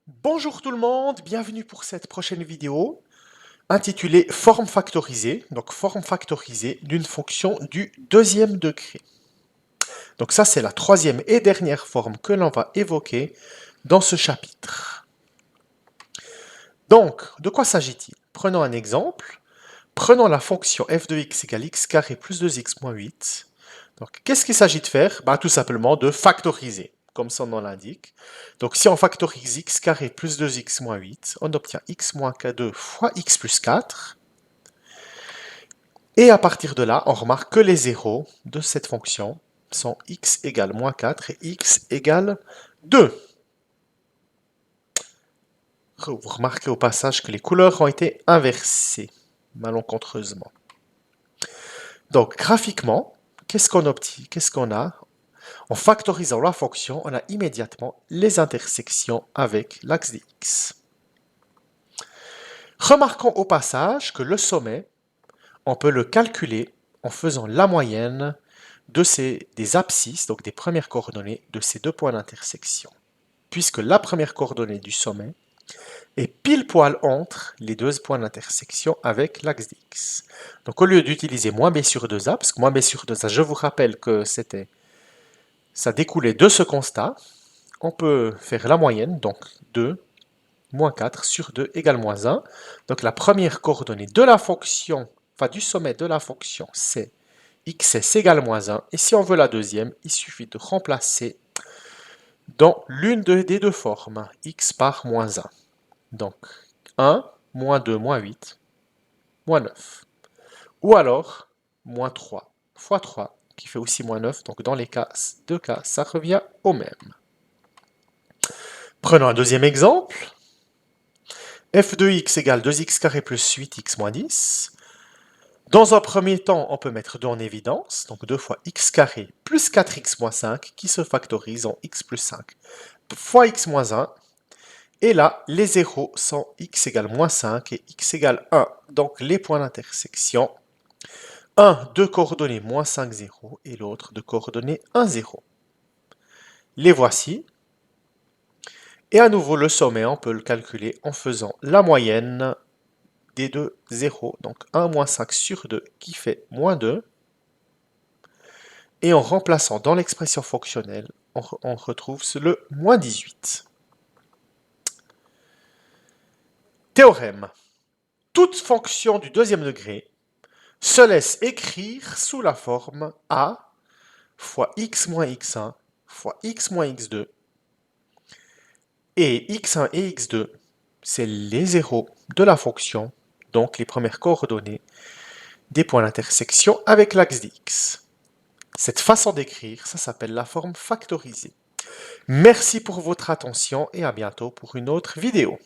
Bonjour tout le monde, bienvenue pour cette prochaine vidéo intitulée Forme factorisée, donc forme factorisée d'une fonction du deuxième degré. Donc ça c'est la troisième et dernière forme que l'on va évoquer dans ce chapitre. Donc, de quoi s'agit-il? Prenons un exemple. Prenons la fonction f de x égale x carré plus 2x moins 8. Donc, qu'est-ce qu'il s'agit de faire? Tout simplement de factoriser, comme son nom l'indique. Donc, si on factorise x carré plus 2x moins 8, on obtient x moins 2 fois x plus 4. Et à partir de là, on remarque que les zéros de cette fonction sont x égale moins 4 et x égale 2. Vous remarquez au passage que les couleurs ont été inversées, malencontreusement. Donc, graphiquement, qu'est-ce qu'on obtient? Qu'est-ce qu'on a? En factorisant la fonction, on a immédiatement les intersections avec l'axe des x. Remarquons au passage que le sommet, on peut le calculer en faisant la moyenne des abscisses, donc des premières coordonnées de ces deux points d'intersection. Puisque la première coordonnée du sommet est pile poil entre les deux points d'intersection avec l'axe d'x. Donc au lieu d'utiliser moins b sur 2a, parce que moins b sur 2a, je vous rappelle que ça découlait de ce constat, on peut faire la moyenne, donc 2 moins 4 sur 2 égale moins 1. Donc la première coordonnée de la fonction, du sommet de la fonction, c'est xs égale moins 1. Et si on veut la deuxième, il suffit de remplacer dans l'une des deux formes, x par moins 1. Donc 1, moins 2, moins 8, moins 9. Ou alors, moins 3 fois 3, qui fait aussi moins 9. Donc dans les deux cas, ça revient au même. Prenons un deuxième exemple. f de x égale 2x carré plus 8x moins 10. Dans un premier temps, on peut mettre 2 en évidence, donc 2 fois x carré plus 4x moins 5, qui se factorise en x plus 5 fois x moins 1. Et là, les zéros sont x égale moins 5 et x égale 1. Donc les points d'intersection, un de coordonnées moins 5, 0, et l'autre de coordonnées 1, 0. Les voici. Et à nouveau, le sommet, on peut le calculer en faisant la moyenne des deux zéros, donc 1 moins 5 sur 2 qui fait moins 2. Et en remplaçant dans l'expression fonctionnelle, on retrouve le moins 18. Théorème. Toute fonction du deuxième degré se laisse écrire sous la forme a fois x moins x1 fois x moins x2. Et x1 et x2, c'est les zéros de la fonction, donc les premières coordonnées des points d'intersection avec l'axe d'x. Cette façon d'écrire, ça s'appelle la forme factorisée. Merci pour votre attention et à bientôt pour une autre vidéo.